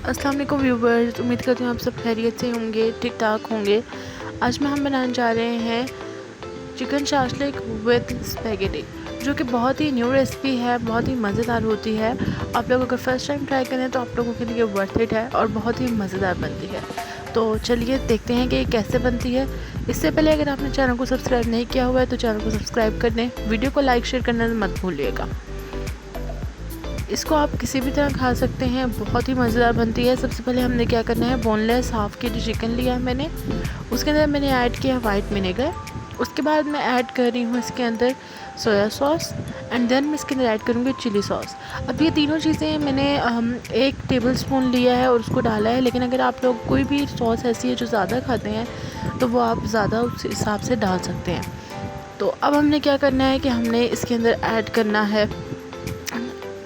अस्सलाम वालेकुम व्यूवर्स, उम्मीद करती हूँ आप सब खैरियत से होंगे, ठीक ठाक होंगे। आज हम बनाने जा रहे हैं चिकन शाशलिक विद स्पैगेटी, जो कि बहुत ही न्यू रेसिपी है, बहुत ही मज़ेदार होती है। आप लोग अगर फर्स्ट टाइम ट्राई करें तो आप लोगों के लिए वर्थ इट है और बहुत ही मज़ेदार बनती है। तो चलिए देखते हैं कि ये कैसे बनती है। इससे पहले अगर आपने चैनल को सब्सक्राइब नहीं किया हुआ है तो चैनल को सब्सक्राइब कर दें, वीडियो को लाइक शेयर करना मत भूलिएगा। इसको आप किसी भी तरह खा सकते हैं, बहुत ही मज़ेदार बनती है। सबसे पहले हमने क्या करना है, बोनलेस हाफ़ के जी चिकन लिया है मैंने, उसके अंदर मैंने ऐड किया वाइट विनेगर। उसके बाद मैं ऐड कर रही हूँ इसके अंदर सोया सॉस एंड देन मैं इसके अंदर ऐड करूँगी चिली सॉस। अब ये तीनों चीज़ें मैंने 1 टेबलस्पून लिया है और उसको डाला है, लेकिन अगर आप लोग कोई भी सॉस ऐसी है जो ज़्यादा खाते हैं तो वो आप ज़्यादा उस हिसाब से डाल सकते हैं। तो अब हमने क्या करना है कि हमने इसके अंदर ऐड करना है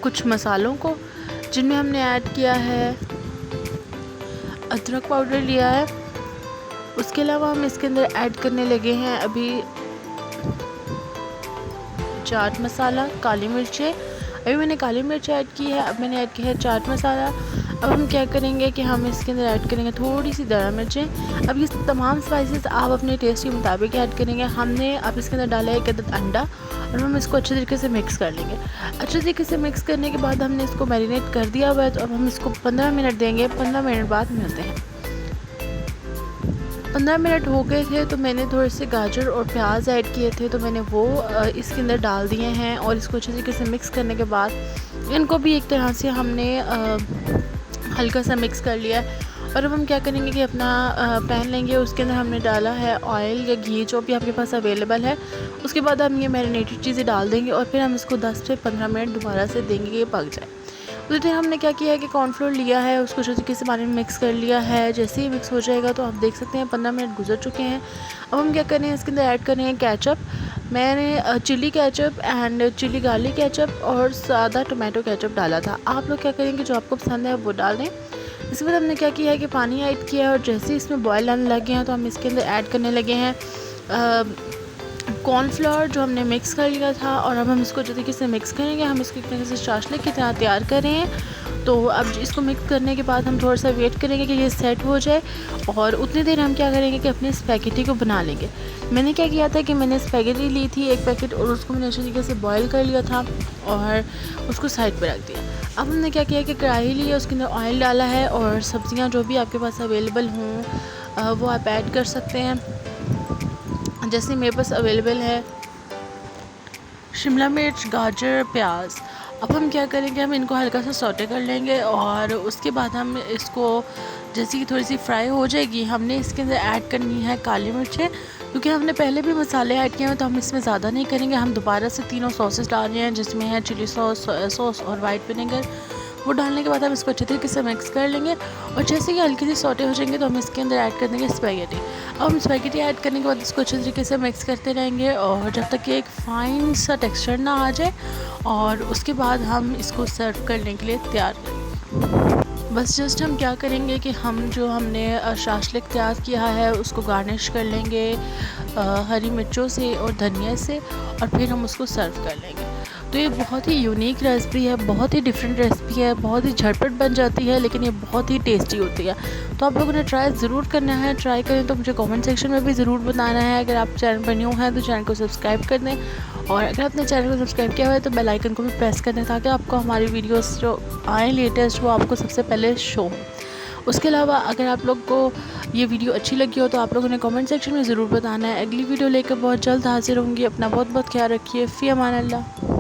कुछ मसालों को, जिनमें हमने ऐड किया है अदरक पाउडर लिया है। उसके अलावा हम इसके अंदर ऐड करने लगे हैं अभी चाट मसाला, काली मिर्चें। अभी मैंने काली मिर्च ऐड की है, अब मैंने ऐड किया है चाट मसाला। अब हम क्या करेंगे कि हम इसके अंदर ऐड करेंगे थोड़ी सी दरा मिर्चें। अब ये तमाम स्पाइसेस आप अपने टेस्ट के मुताबिक ऐड करेंगे। हमने अब इसके अंदर डाला है 1 अदद अंडा और हम इसको अच्छे तरीके से मिक्स कर लेंगे। अच्छे तरीके से मिक्स करने के बाद हमने इसको मैरिनेट कर दिया हुआ है, तो अब हम इसको 15 मिनट देंगे। 15 मिनट बाद मिलते हैं। 15 मिनट हो गए थे तो मैंने थोड़े से गाजर और प्याज ऐड किए थे, तो मैंने वो इसके अंदर डाल दिए हैं और इसको अच्छे तरीके से मिक्स करने के बाद इनको भी एक तरह से हमने हल्का सा मिक्स कर लिया। और अब हम क्या करेंगे कि अपना पैन लेंगे, उसके अंदर हमने डाला है ऑयल या घी, जो भी आपके पास अवेलेबल है। उसके बाद हम ये मैरिनेटेड चीज़ें डाल देंगे और फिर हम इसको 10 से 15 मिनट दोबारा से देंगे कि ये पक जाए। उसी दिन हमने क्या किया है कि कॉर्नफ्लोर लिया है, उसको अच्छे तरीके से पानी में मिक्स कर लिया है। जैसे ही मिक्स हो जाएगा तो आप देख सकते हैं 15 मिनट गुजर चुके हैं। अब हम क्या कर रहे हैं, इसके अंदर ऐड कर रहे हैं केचप। मैंने chilli ketchup and chilli garlic ketchup और सादा टोमेटो केचप डाला था। आप लोग क्या करेंगे, जो आपको पसंद है वो डाल दें। इसके बाद हमने क्या किया है कि पानी ऐड किया है और जैसे ही इसमें बॉयल आने लगे हैं तो हम इसके अंदर ऐड करने लगे हैं कॉर्नफ्लोर जो हमने मिक्स कर लिया था। और अब हम इसको अच्छे तरीके से मिक्स करेंगे। हम इसको एक तरीके से शाशलिक की तरह तैयार कर रहे हैं। तो अब इसको मिक्स करने के बाद हम थोड़ा सा वेट करेंगे कि ये सेट हो जाए और उतनी देर हम क्या करेंगे कि अपने स्पैगेटी को बना लेंगे। मैंने क्या किया था कि मैंने स्पैगेटी ली थी 1 पैकेट और उसको मैंने अच्छे तरीके से बॉयल कर लिया था और उसको साइड पर रख दिया। अब हमने क्या किया कि कढ़ाई ली है, उसके अंदर ऑयल डाला है और सब्ज़ियाँ जो भी आपके पास अवेलेबल हों वो आप ऐड कर सकते हैं। जैसे मेरे पास अवेलेबल है शिमला मिर्च, गाजर, प्याज। अब हम क्या करेंगे, हम इनको हल्का सा सौटे कर लेंगे और उसके बाद हम इसको जैसे कि थोड़ी सी फ्राई हो जाएगी, हमने इसके अंदर ऐड करनी है काली मिर्चें। क्योंकि हमने पहले भी मसाले ऐड किए हैं तो हम इसमें ज़्यादा नहीं करेंगे। हम दोबारा से तीनों सॉसेस डाल रहे हैं, जिसमें है चिली सॉस, सोया सॉस और वाइट विनेगर। वो डालने के बाद हम इसको अच्छे तरीके से मिक्स कर लेंगे और जैसे कि हल्की सी सौटे हो जाएंगे तो हम इसके अंदर ऐड कर देंगे स्पैगेटी। अब हम स्पैगेटी ऐड करने के बाद इसको अच्छे तरीके से मिक्स करते रहेंगे और जब तक कि एक फ़ाइन सा टेक्सचर ना आ जाए, और उसके बाद हम इसको सर्व करने के लिए तैयार करेंगे। बस जस्ट हम क्या करेंगे कि हम जो हमने शाशलिक तैयार किया है उसको गार्निश कर लेंगे हरी मिर्चों से और धनिया से, और फिर हम उसको सर्व कर लेंगे। तो ये बहुत ही यूनिक रेसिपी है, बहुत ही डिफरेंट रेसिपी है, बहुत ही झटपट बन जाती है, लेकिन ये बहुत ही टेस्टी होती है। तो आप लोगों ने ट्राई ज़रूर करना है। ट्राई करें तो मुझे कमेंट सेक्शन में भी ज़रूर बताना है। अगर आप चैनल पर न्यू हैं तो चैनल को सब्सक्राइब कर दें, और अगर आपने चैनल को सब्सक्राइब किया हुआ है तो बेल आइकन को भी प्रेस कर दें, ताकि आपको हमारी वीडियोस जो आए लेटेस्ट वो आपको सबसे पहले शो हो। उसके अलावा अगर आप लोग को ये वीडियो अच्छी लगी हो तो आप लोगों ने कमेंट सेक्शन में ज़रूर बताना है। अगली वीडियो लेकर बहुत जल्द हाजिर होंगी। अपना बहुत बहुत ख्याल रखिए। फ़ी अमान अल्लाह।